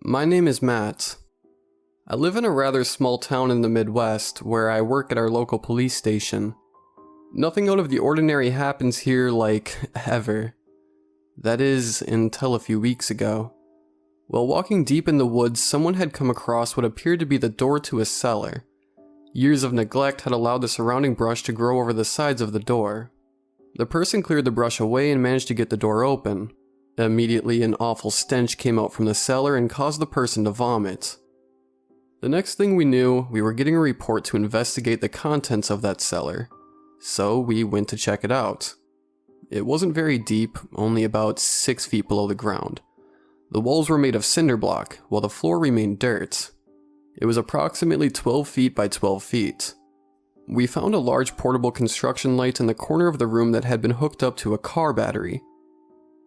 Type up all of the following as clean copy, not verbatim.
My name is Matt. I live in a rather small town in the Midwest where I work at our local police station. Nothing out of the ordinary happens here ever. That is, until a few weeks ago. While walking deep in the woods, someone had come across what appeared to be the door to a cellar. Years of neglect had allowed the surrounding brush to grow over the sides of the door. The person cleared the brush away and managed to get the door open. Immediately, an awful stench came out from the cellar and caused the person to vomit. The next thing we knew, we were getting a report to investigate the contents of that cellar. So we went to check it out. It wasn't very deep, only about 6 feet below the ground. The walls were made of cinder block, while the floor remained dirt. It was approximately 12 feet by 12 feet. We found a large portable construction light in the corner of the room that had been hooked up to a car battery.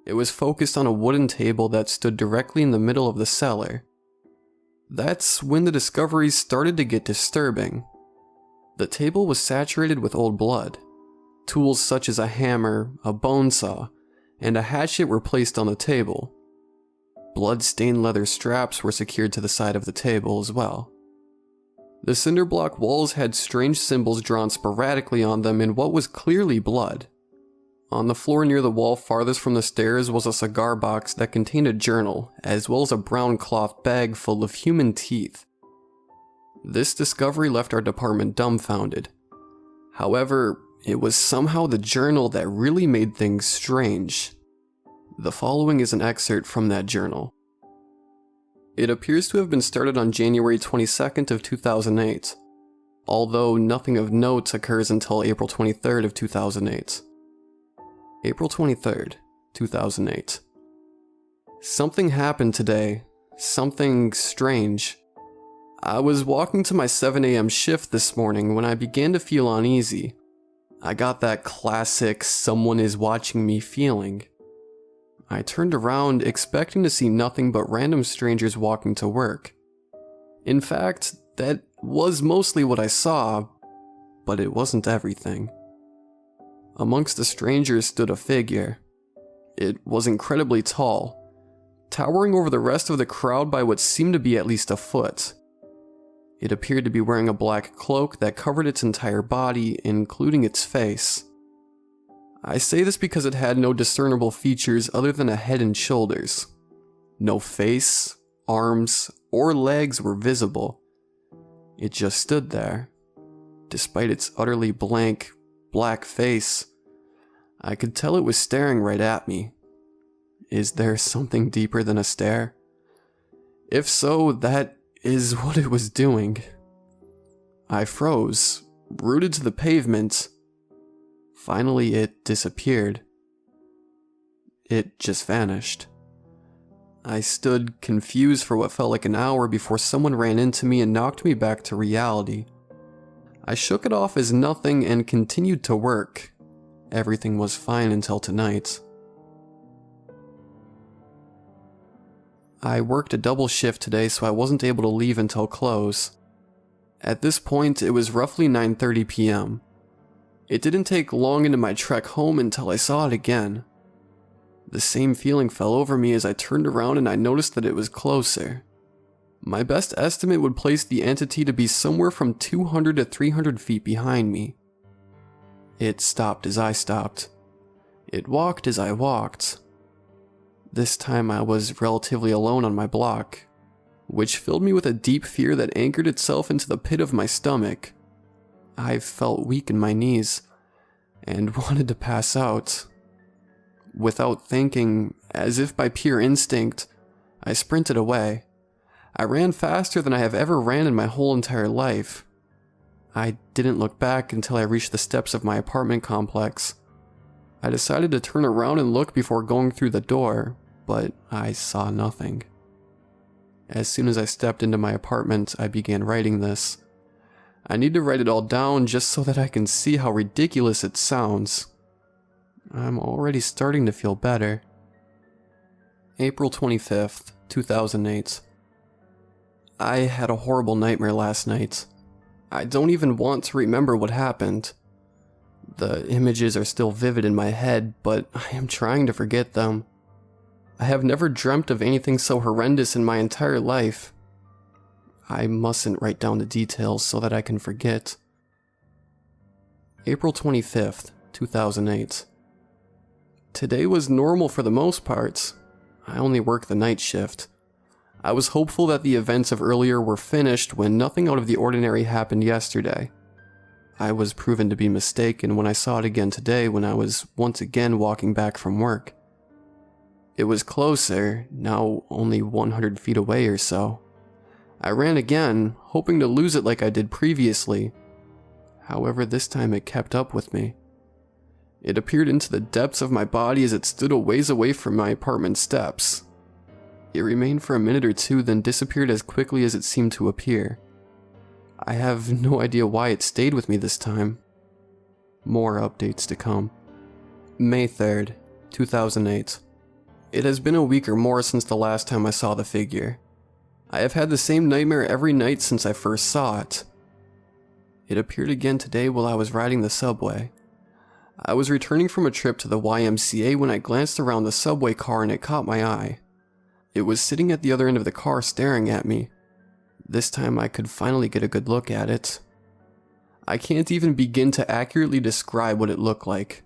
It was focused on a wooden table that stood directly in the middle of the cellar. That's when the discoveries started to get disturbing. The table was saturated with old blood. Tools such as a hammer, a bone saw, and a hatchet were placed on the table. Blood-stained leather straps were secured to the side of the table as well. The cinder block walls had strange symbols drawn sporadically on them in what was clearly blood. On the floor near the wall farthest from the stairs was a cigar box that contained a journal, as well as a brown cloth bag full of human teeth. This discovery left our department dumbfounded. However, it was somehow the journal that really made things strange. The following is an excerpt from that journal. It appears to have been started on January 22nd of 2008, although nothing of note occurs until April 23rd of 2008. April 23rd, 2008. Something happened today. Something strange. I was walking to my 7 a.m. shift this morning when I began to feel uneasy. I got that classic someone is watching me feeling. I turned around expecting to see nothing but random strangers walking to work. In fact, that was mostly what I saw, but it wasn't everything. Amongst the strangers stood a figure. It was incredibly tall, towering over the rest of the crowd by what seemed to be at least a foot. It appeared to be wearing a black cloak that covered its entire body, including its face. I say this because it had no discernible features other than a head and shoulders. No face, arms, or legs were visible. It just stood there. Despite its utterly blank, black face, I could tell it was staring right at me. Is there something deeper than a stare? If so, that is what it was doing. I froze, rooted to the pavement. Finally, it disappeared. It just vanished. I stood confused for what felt like an hour before someone ran into me and knocked me back to reality. I shook it off as nothing and continued to work. Everything was fine until tonight. I worked a double shift today, so I wasn't able to leave until close. At this point, it was roughly 9:30 p.m. It didn't take long into my trek home until I saw it again. The same feeling fell over me as I turned around and I noticed that it was closer. My best estimate would place the entity to be somewhere from 200 to 300 feet behind me. It stopped as I stopped. It walked as I walked. This time I was relatively alone on my block, which filled me with a deep fear that anchored itself into the pit of my stomach. I felt weak in my knees and wanted to pass out. Without thinking, as if by pure instinct, I sprinted away. I ran faster than I have ever ran in my whole entire life. I didn't look back until I reached the steps of my apartment complex. I decided to turn around and look before going through the door, but I saw nothing. As soon as I stepped into my apartment, I began writing this. I need to write it all down just so that I can see how ridiculous it sounds. I'm already starting to feel better. April 25th, 2008. I had a horrible nightmare last night. I don't even want to remember what happened. The images are still vivid in my head, but I am trying to forget them. I have never dreamt of anything so horrendous in my entire life. I mustn't write down the details so that I can forget. April 25th, 2008. Today was normal for the most part. I only work the night shift. I was hopeful that the events of earlier were finished when nothing out of the ordinary happened yesterday. I was proven to be mistaken when I saw it again today when I was once again walking back from work. It was closer, now only 100 feet away or so. I ran again, hoping to lose it like I did previously. However, this time it kept up with me. It appeared into the depths of my body as it stood a ways away from my apartment steps. It remained for a minute or two, then disappeared as quickly as it seemed to appear. I have no idea why it stayed with me this time. More updates to come. May 3rd, 2008. It has been a week or more since the last time I saw the figure. I have had the same nightmare every night since I first saw it. It appeared again today while I was riding the subway. I was returning from a trip to the YMCA when I glanced around the subway car and it caught my eye. It was sitting at the other end of the car staring at me. This time I could finally get a good look at it. I can't even begin to accurately describe what it looked like.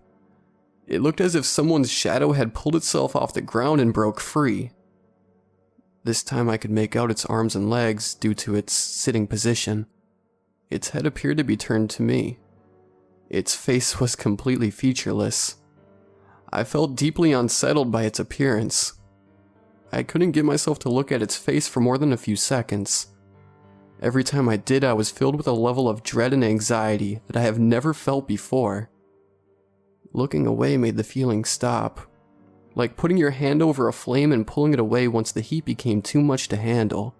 It looked as if someone's shadow had pulled itself off the ground and broke free. This time I could make out its arms and legs due to its sitting position. Its head appeared to be turned to me. Its face was completely featureless. I felt deeply unsettled by its appearance. I couldn't get myself to look at its face for more than a few seconds. Every time I did, I was filled with a level of dread and anxiety that I have never felt before. Looking away made the feeling stop, like putting your hand over a flame and pulling it away once the heat became too much to handle.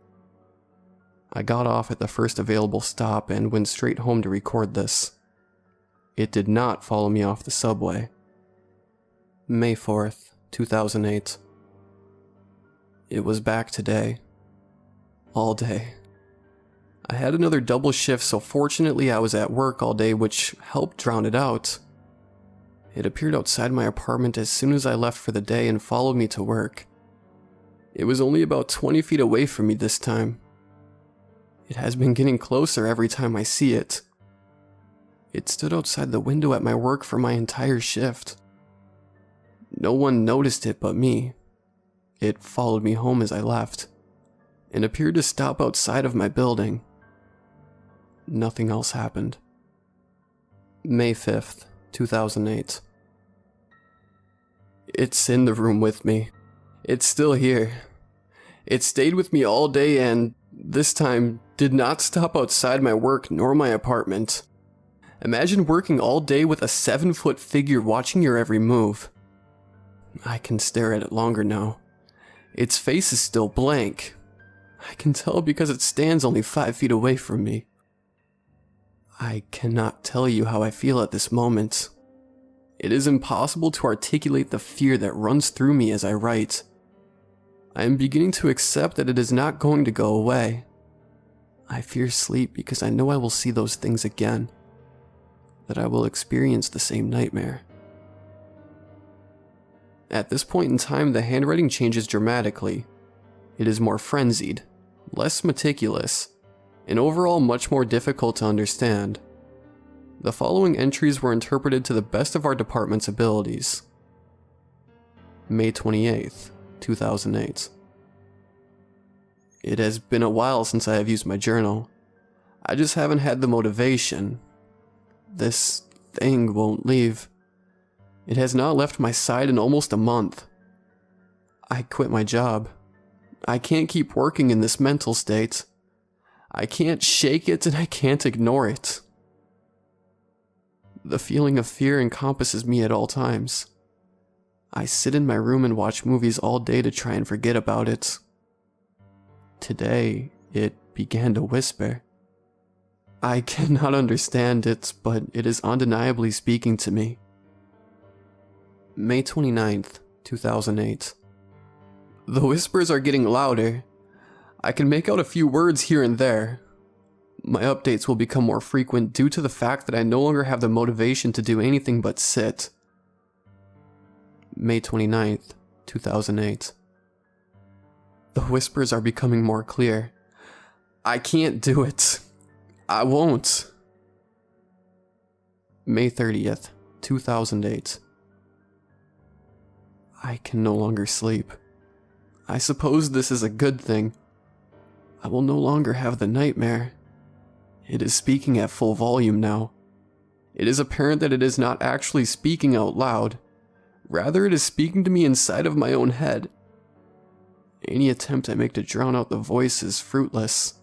I got off at the first available stop and went straight home to record this. It did not follow me off the subway. May 4th, 2008. It was back today. All day. I had another double shift, so fortunately I was at work all day, which helped drown it out. It appeared outside my apartment as soon as I left for the day and followed me to work. It was only about 20 feet away from me this time. It has been getting closer every time I see it. It stood outside the window at my work for my entire shift. No one noticed it but me. It followed me home as I left, and appeared to stop outside of my building. Nothing else happened. May 5th, 2008. It's in the room with me. It's still here. It stayed with me all day and, this time, did not stop outside my work nor my apartment. Imagine working all day with a 7-foot figure watching your every move. I can stare at it longer now. Its face is still blank. I can tell because it stands only 5 feet away from me. I cannot tell you how I feel at this moment. It is impossible to articulate the fear that runs through me as I write. I am beginning to accept that it is not going to go away. I fear sleep because I know I will see those things again. That I will experience the same nightmare. At this point in time, the handwriting changes dramatically. It is more frenzied, less meticulous, and overall much more difficult to understand. The following entries were interpreted to the best of our department's abilities. May 28th, 2008. It has been a while since I have used my journal. I just haven't had the motivation. This thing won't leave. It has not left my side in almost a month. I quit my job. I can't keep working in this mental state. I can't shake it and I can't ignore it. The feeling of fear encompasses me at all times. I sit in my room and watch movies all day to try and forget about it. Today, it began to whisper. I cannot understand it, but it is undeniably speaking to me. May 29th, 2008. The whispers are getting louder. I can make out a few words here and there. My updates will become more frequent due to the fact that I no longer have the motivation to do anything but sit. May 29th, 2008. The whispers are becoming more clear. I can't do it. I won't. May 30th, 2008. I can no longer sleep. I suppose this is a good thing. I will no longer have the nightmare. It is speaking at full volume now. It is apparent that it is not actually speaking out loud. Rather, it is speaking to me inside of my own head. Any attempt I make to drown out the voice is fruitless.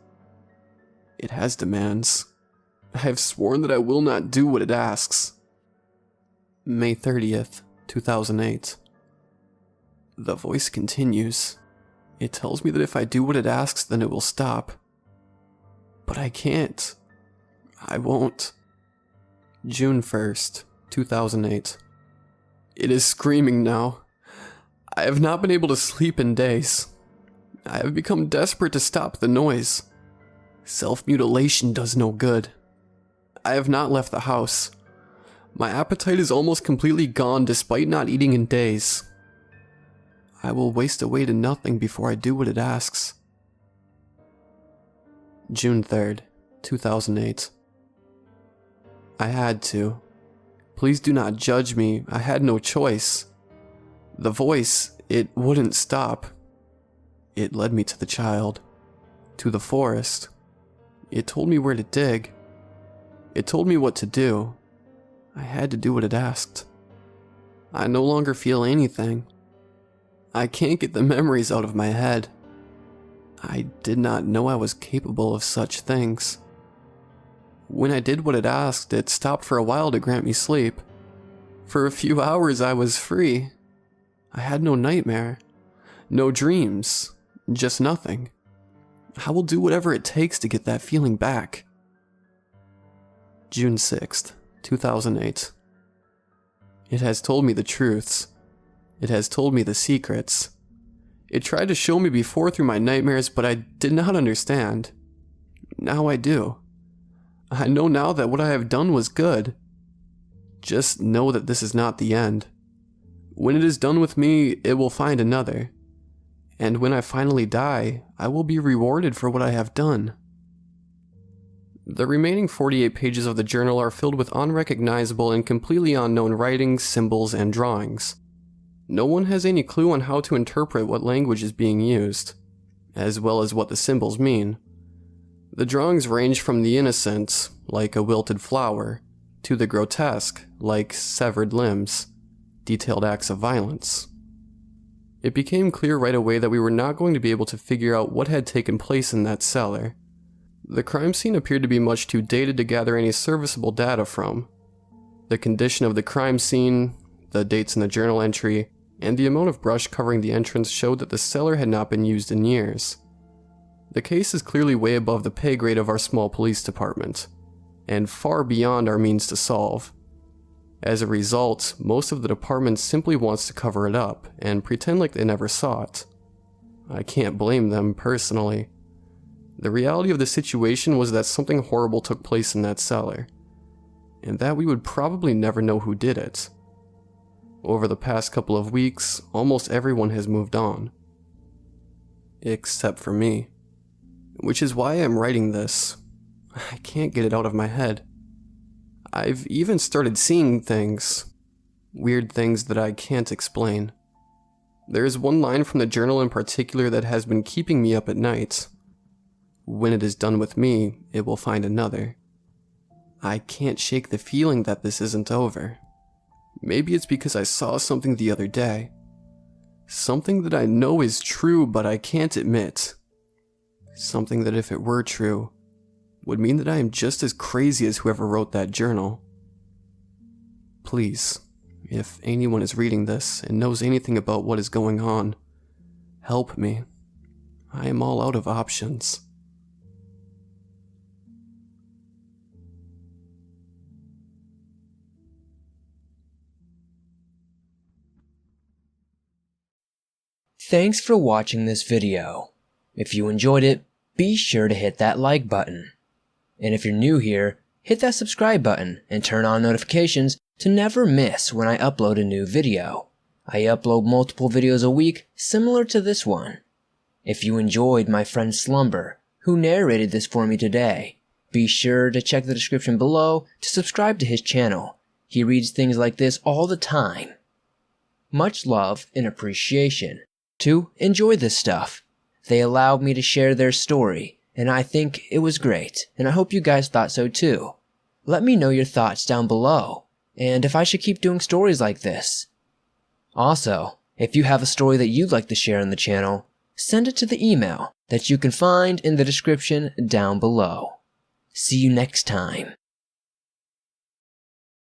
It has demands. I have sworn that I will not do what it asks. May 30th, 2008. The voice continues. It tells me that if I do what it asks, then it will stop. But I can't. I won't. June 1st, 2008. It is screaming now. I have not been able to sleep in days. I have become desperate to stop the noise. Self-mutilation does no good. I have not left the house. My appetite is almost completely gone despite not eating in days. I will waste away to nothing before I do what it asks. June 3rd, 2008. I had to. Please do not judge me, I had no choice. The voice, it wouldn't stop. It led me to the child, to the forest. It told me where to dig. It told me what to do. I had to do what it asked. I no longer feel anything. I can't get the memories out of my head. I did not know I was capable of such things. When I did what it asked, it stopped for a while to grant me sleep. For a few hours I was free. I had no nightmare, no dreams, just nothing. I will do whatever it takes to get that feeling back. June 6th, 2008. It has told me the truths. It has told me the secrets. It tried to show me before through my nightmares, but I did not understand. Now I do. I know now that what I have done was good. Just know that this is not the end. When it is done with me, it will find another. And when I finally die, I will be rewarded for what I have done. The remaining 48 pages of the journal are filled with unrecognizable and completely unknown writings, symbols, and drawings. No one has any clue on how to interpret what language is being used, as well as what the symbols mean. The drawings range from the innocent, like a wilted flower, to the grotesque, like severed limbs, detailed acts of violence. It became clear right away that we were not going to be able to figure out what had taken place in that cellar. The crime scene appeared to be much too dated to gather any serviceable data from. The condition of the crime scene, the dates in the journal entry, and the amount of brush covering the entrance showed that the cellar had not been used in years. The case is clearly way above the pay grade of our small police department, and far beyond our means to solve. As a result, most of the department simply wants to cover it up and pretend like they never saw it. I can't blame them personally. The reality of the situation was that something horrible took place in that cellar, and that we would probably never know who did it. Over the past couple of weeks, almost everyone has moved on. Except for me. Which is why I'm writing this. I can't get it out of my head. I've even started seeing things. Weird things that I can't explain. There is one line from the journal in particular that has been keeping me up at night. When it is done with me, it will find another. I can't shake the feeling that this isn't over. Maybe it's because I saw something the other day. Something that I know is true, but I can't admit. Something that if it were true, would mean that I am just as crazy as whoever wrote that journal. Please, if anyone is reading this and knows anything about what is going on, help me. I am all out of options. Thanks for watching this video. If you enjoyed it, be sure to hit that like button. And if you're new here, hit that subscribe button and turn on notifications to never miss when I upload a new video. I upload multiple videos a week similar to this one. If you enjoyed my friend Slumber, who narrated this for me today, be sure to check the description below to subscribe to his channel. He reads things like this all the time. Much love and appreciation to Enjoy This Stuff. They allowed me to share their story, and I think it was great, and I hope you guys thought so too. Let me know your thoughts down below, and if I should keep doing stories like this. Also, if you have a story that you'd like to share on the channel, send it to the email that you can find in the description down below. See you next time.